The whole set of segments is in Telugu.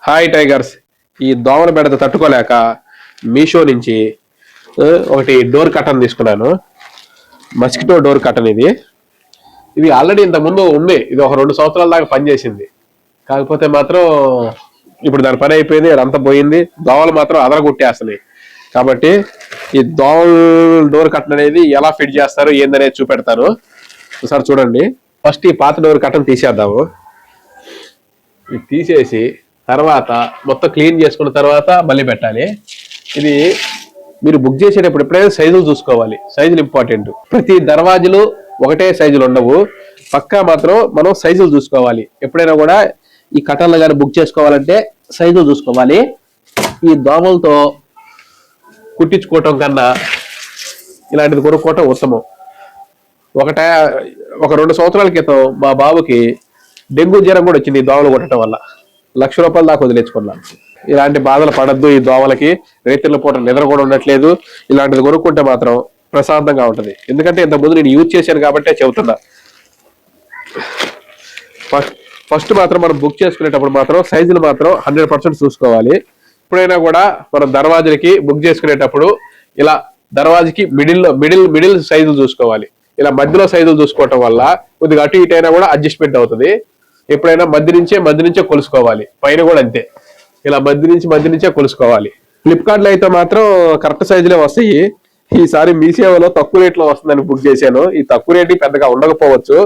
Hi tigers. ఈ దోమల బెడత తట్టుకోలేక మీషో నుంచి ఒకటి డోర్ కటన్ తీసుకున్నాను. మస్కిటో డోర్ కటన్ ఇది ఆల్రెడీ ఇంతకుముందు ఉంది. ఇది ఒక 2 సంవత్సరాల దాకా పనిచేసింది. కాకపోతే మాత్రం ఇప్పుడు దాని పని అయిపోయింది, అదంతా పోయింది. దోమలు మాత్రం అదరగొట్టేస్తున్నాయి. కాబట్టి ఈ దోమల డోర్ కటన్ అనేది ఎలా ఫిట్ చేస్తారు ఏందనేది చూపెడతాను. ఒకసారి చూడండి. ఫస్ట్ ఈ పాత డోర్ కటన్ తీసేద్దాము. ఇది తీసేసి తర్వాత మొత్తం క్లీన్ చేసుకున్న తర్వాత మళ్ళీ పెట్టాలి. ఇది మీరు బుక్ చేసేటప్పుడు ఎప్పుడైనా సైజులు చూసుకోవాలి. సైజులు ఇంపార్టెంట్. ప్రతి దర్వాజులు ఒకటే సైజులు ఉండవు. పక్కా మాత్రం మనం సైజులు చూసుకోవాలి. ఎప్పుడైనా కూడా ఈ కటన్లు కానీ బుక్ చేసుకోవాలంటే సైజులు చూసుకోవాలి. ఈ దోమలతో కుట్టించుకోవటం కన్నా ఇలాంటిది కొనుక్కోవటం ఉత్తమం. ఒక 2 సంవత్సరాల క్రితం మా బాబుకి డెంగ్యూ జ్వరం కూడా వచ్చింది ఈ దోమలు కొట్టడం వల్ల. ₹1,00,000 దాకా వదిలేసుకున్నాను. ఇలాంటి బాధలు పడద్దు. ఈ దోమలకి రైతుల పూట నిద్ర కూడా ఉండట్లేదు. ఇలాంటిది కొనుక్కుంటే మాత్రం ప్రశాంతంగా ఉంటుంది. ఎందుకంటే ఇంతకుముందు నేను యూజ్ చేశాను కాబట్టే చెబుతున్నా. ఫస్ట్ మాత్రం మనం బుక్ చేసుకునేటప్పుడు మాత్రం సైజులు మాత్రం 100% చూసుకోవాలి. ఎప్పుడైనా కూడా మనం దర్వాజులకి బుక్ చేసుకునేటప్పుడు ఇలా దర్వాజుకి మిడిల్ సైజులు చూసుకోవాలి. ఇలా మధ్యలో సైజులు చూసుకోవటం వల్ల కొద్దిగా అటు ఇటు అయినా కూడా అడ్జస్ట్మెంట్ అవుతుంది. ఎప్పుడైనా మధ్య నుంచే కొలుసుకోవాలి. పైన కూడా అంతే, ఇలా మధ్య నుంచే కొలుసుకోవాలి. ఫ్లిప్కార్ట్లో అయితే మాత్రం కరెక్ట్ సైజులే వస్తాయి. ఈసారి మీ సేవలో తక్కువ రేట్లో వస్తుందని బుక్ చేశాను. ఈ తక్కువ రేటు పెద్దగా ఉండకపోవచ్చు.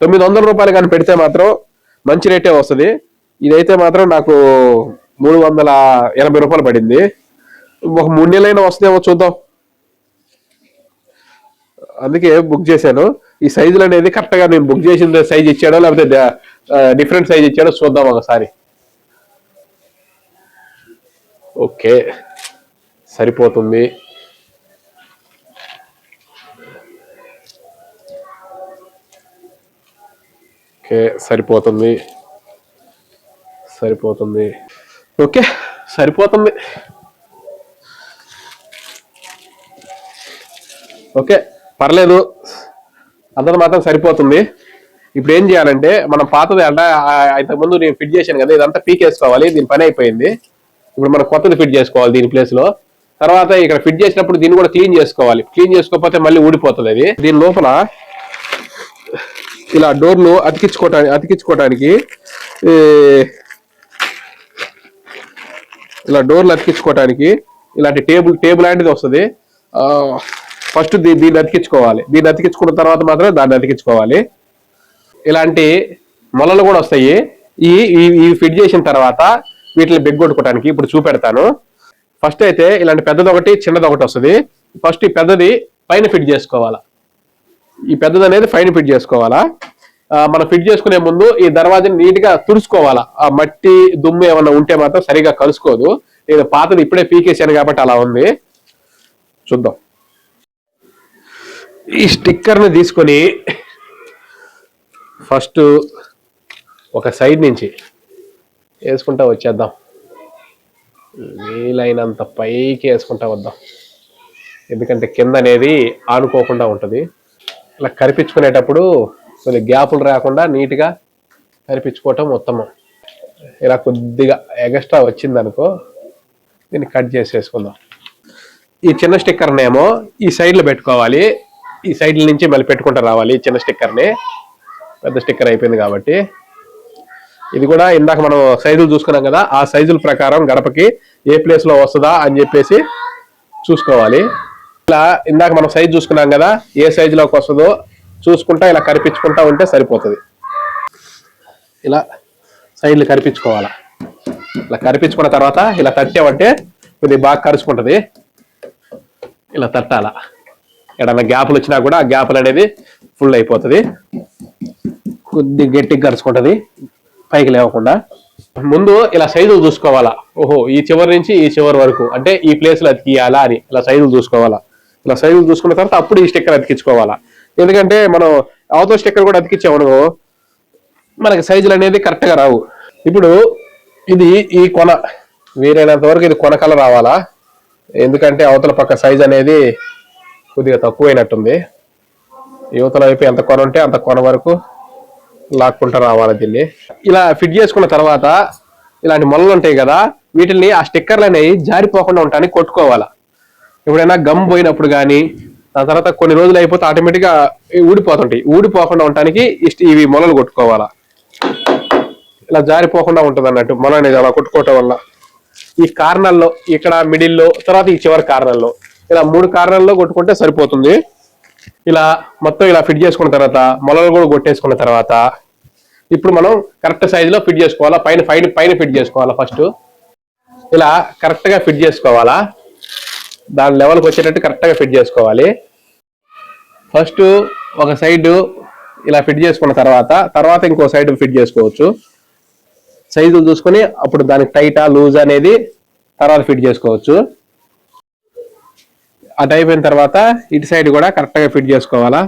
₹900 కానీ పెడితే మాత్రం మంచి రేటే వస్తుంది. ఇదైతే మాత్రం నాకు ₹380 పడింది. ఒక 3 నెలలైనా వస్తుందేమో చూద్దాం. అందుకే బుక్ చేశాను. ఈ సైజులు అనేది కరెక్ట్ గా నేను బుక్ చేసిన సైజ్ ఇచ్చాడో లేకపోతే డిఫరెంట్ సైజ్ ఇచ్చాడో చూద్దాం ఒకసారి. ఓకే, సరిపోతుంది. ఓకే, సరిపోతుంది. ఓకే, సరిపోతుంది. ఓకే, పర్లేదు. అందరూ మాత్రం సరిపోతుంది. ఇప్పుడు ఏం చేయాలంటే మనం పాతది ఇంతకుముందు నేను ఫిట్ చేశాను కదా, ఇదంతా పీకేసుకోవాలి. దీని పని అయిపోయింది. ఇప్పుడు మనం కొత్తది ఫిట్ చేసుకోవాలి దీని ప్లేస్ లో. తర్వాత ఇక్కడ ఫిట్ చేసినప్పుడు దీన్ని కూడా క్లీన్ చేసుకోవాలి. క్లీన్ చేసుకోకపోతే మళ్ళీ ఊడిపోతుంది అది. దీని లోపల ఇలా డోర్లు అతికించుకోవటానికి ఇలాంటి టేబుల్ లాంటిది వస్తుంది. ఫస్ట్ దీన్ని అతికించుకోవాలి. దీన్ని అతికించుకున్న తర్వాత మాత్రమే దాన్ని అతికించుకోవాలి. ఇలాంటి మొలలు కూడా వస్తాయి. ఈ ఫిట్ చేసిన తర్వాత వీటిని బెగ్గొట్టుకోవడానికి ఇప్పుడు చూపెడతాను. ఫస్ట్ అయితే ఇలాంటి పెద్దది ఒకటి చిన్నది ఒకటి వస్తుంది. ఫస్ట్ ఈ పెద్దది పైన ఫిట్ చేసుకోవాలా. ఈ పెద్దది అనేది పైన ఫిట్ చేసుకోవాలా. మనం ఫిట్ చేసుకునే ముందు ఈ దర్వాజాని నీట్ గా తుడుచుకోవాలా. ఆ మట్టి దుమ్ము ఏమన్నా ఉంటే మాత్రం సరిగా కలుసుకోదు. నేను పాతది ఇప్పుడే పీకేసాను కాబట్టి అలా ఉంది. చూద్దాం. ఈ స్టిక్కర్ని తీసుకొని ఫస్ట్ ఒక సైడ్ నుంచి వేసుకుంటా వచ్చేద్దాం. వీలైనంత పైకి వేసుకుంటా వద్దాం. ఎందుకంటే కింద అనేది ఆనుకోకుండా ఉంటుంది. ఇలా కరిపించుకునేటప్పుడు కొద్ది గ్యాపులు రాకుండా నీట్గా కరిపించుకోవటం ఉత్తమం. ఇలా కొద్దిగా ఎగస్ట్రా వచ్చిందనుకో దీన్ని కట్ చేసేసుకుందాం. ఈ చిన్న స్టిక్కర్నేమో ఈ సైడ్లో పెట్టుకోవాలి. ఈ సైడ్ల నుంచి మళ్ళీ పెట్టుకుంటూ రావాలి. చిన్న స్టిక్కర్ని పెద్ద స్టిక్కర్ అయిపోయింది కాబట్టి ఇది కూడా ఇందాక మనం సైజులు చూసుకున్నాం కదా, ఆ సైజుల ప్రకారం గడపకి ఏ ప్లేస్ లో వస్తుందా అని చెప్పేసి చూసుకోవాలి. ఇలా ఇందాక మనం సైజు చూసుకున్నాం కదా, ఏ సైజులోకి వస్తుందో చూసుకుంటా ఇలా కరిపించుకుంటా ఉంటే సరిపోతుంది. ఇలా సైడ్లు కరిపించుకోవాలా. ఇలా కరిపించుకున్న తర్వాత ఇలా తట్టామంటే కొద్దిగా బాగా కరుచుకుంటుంది. ఇలా తట్టాలా. ఎక్కడన్నా గ్యాపులు వచ్చినా కూడా ఆ గ్యాపులు అనేది ఫుల్ అయిపోతుంది. కొద్దిగా గట్టిగా కరుచుకుంటుంది పైకి లేవకుండా. ముందు ఇలా సైజులు చూసుకోవాలా. ఓహో, ఈ చివరి నుంచి ఈ చివరి వరకు అంటే ఈ ప్లేస్ లో అతికియాలా అని ఇలా సైజులు చూసుకోవాలా. ఇలా సైజులు చూసుకున్న తర్వాత అప్పుడు ఈ స్టిక్కర్ అతికించుకోవాలా. ఎందుకంటే మనం అవతల స్టిక్కర్ కూడా అతికించామనుకో మనకి సైజులు అనేది కరెక్ట్ గా రావు. ఇప్పుడు ఇది ఈ కొన వీలైనంత వరకు ఇది కొన కలర్ రావాలా. ఎందుకంటే అవతల పక్క సైజ్ అనేది కొద్దిగా తక్కువైనట్టుంది. యువతల వైపు ఎంత కొన ఉంటే అంత కొన వరకు లాక్కుంటూ రావాలి. దీన్ని ఇలా ఫిట్ చేసుకున్న తర్వాత ఇలాంటి మొలలు ఉంటాయి కదా, వీటిని ఆ స్టిక్కర్లు అనేవి జారిపోకుండా ఉండటానికి కొట్టుకోవాలా. ఎప్పుడైనా గమ్ పోయినప్పుడు కానీ, దాని తర్వాత కొన్ని రోజులు అయిపోతే ఆటోమేటిక్గా ఊడిపోతుంటాయి. ఊడిపోకుండా ఉండటానికి ఇవి మొలలు కొట్టుకోవాలా. ఇలా జారిపోకుండా ఉంటుంది అన్నట్టు మొల అనేది అలా కొట్టుకోవటం వల్ల. ఈ కార్నర్లో, ఇక్కడ మిడిల్లో, తర్వాత ఈ చివరి కార్నర్లో, ఇలా 3 కార్నర్లో కొట్టుకుంటే సరిపోతుంది. ఇలా మొత్తం ఇలా ఫిట్ చేసుకున్న తర్వాత మొలలు కూడా కొట్టేసుకున్న తర్వాత ఇప్పుడు మనం కరెక్ట్ సైజులో ఫిట్ చేసుకోవాలా. పైన ఫిట్ చేసుకోవాలా. ఫస్ట్ ఇలా కరెక్ట్ గా ఫిట్ చేసుకోవాలా. దాని లెవెల్కి వచ్చేటట్టు కరెక్ట్ గా ఫిట్ చేసుకోవాలి. ఫస్ట్ ఒక సైడ్ ఇలా ఫిట్ చేసుకున్న తర్వాత ఇంకో సైడ్ ఫిట్ చేసుకోవచ్చు. సైజులు చూసుకొని అప్పుడు దానికి టైటా లూజ్ అనేది తర్వాత ఫిట్ చేసుకోవచ్చు. అది అయిపోయిన తర్వాత ఇటు సైడ్ కూడా కరెక్ట్ గా ఫిట్ చేసుకోవాలా.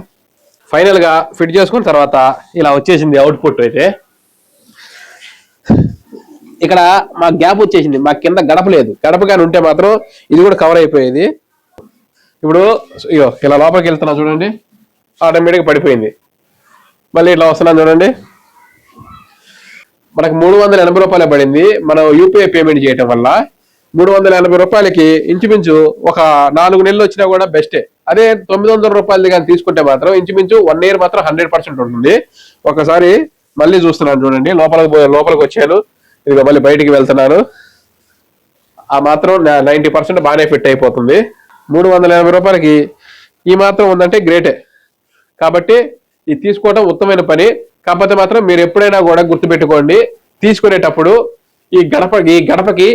ఫైనల్ గా ఫిట్ చేసుకున్న తర్వాత ఇలా వచ్చేసింది అవుట్పుట్. అయితే ఇక్కడ మా గ్యాప్ వచ్చేసింది, మా కింద గడప లేదు. గడప కానీ ఉంటే మాత్రం ఇది కూడా కవర్ అయిపోయేది. ఇప్పుడు ఇగో ఇలా లోపలికి వెళ్తున్నా చూడండి, ఆటోమేటిక్గా పడిపోయింది. మళ్ళీ ఇట్లా వస్తున్నాను చూడండి, మనకు 380 రూపాయలే పడింది. మనం యూపీఐ పేమెంట్ చేయటం వల్ల 380 రూపాయలకి ఇంచుమించు ఒక 4 నెలలు వచ్చినా కూడా బెస్టే. అదే 900 రూపాయలది కానీ తీసుకుంటే మాత్రం ఇంచుమించు 1 year మాత్రం 100% ఉంటుంది. ఒకసారి మళ్ళీ చూస్తున్నాను చూడండి, లోపలికి వచ్చాను, ఇదిగో మళ్ళీ బయటికి వెళ్తున్నాను. ఆ మాత్రం 90% బాగానే ఫిట్ అయిపోతుంది. 380 రూపాయలకి ఈ మాత్రం ఉందంటే గ్రేటే. కాబట్టి ఇది తీసుకోవడం ఉత్తమమైన పని. కాకపోతే మాత్రం మీరు ఎప్పుడైనా కూడా గుర్తుపెట్టుకోండి, తీసుకునేటప్పుడు ఈ గడపకి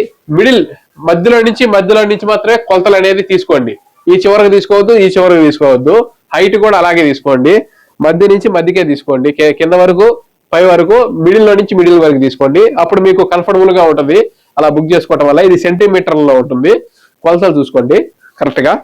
మధ్యలో నుంచి మాత్రమే కొలతలు అనేది తీసుకోండి. ఈ చివరకు తీసుకోవద్దు, ఈ చివరకు తీసుకోవద్దు. హైట్ కూడా అలాగే తీసుకోండి. మధ్య నుంచి మధ్యకే తీసుకోండి, కింద వరకు పై వరకు, మిడిల్ వరకు తీసుకోండి. అప్పుడు మీకు కంఫర్టబుల్ గా ఉంటుంది. అలా బుక్ చేసుకోవటం వల్ల ఇది సెంటీమీటర్లలో ఉంటుంది. కొలతలు చూసుకోండి కరెక్ట్ గా.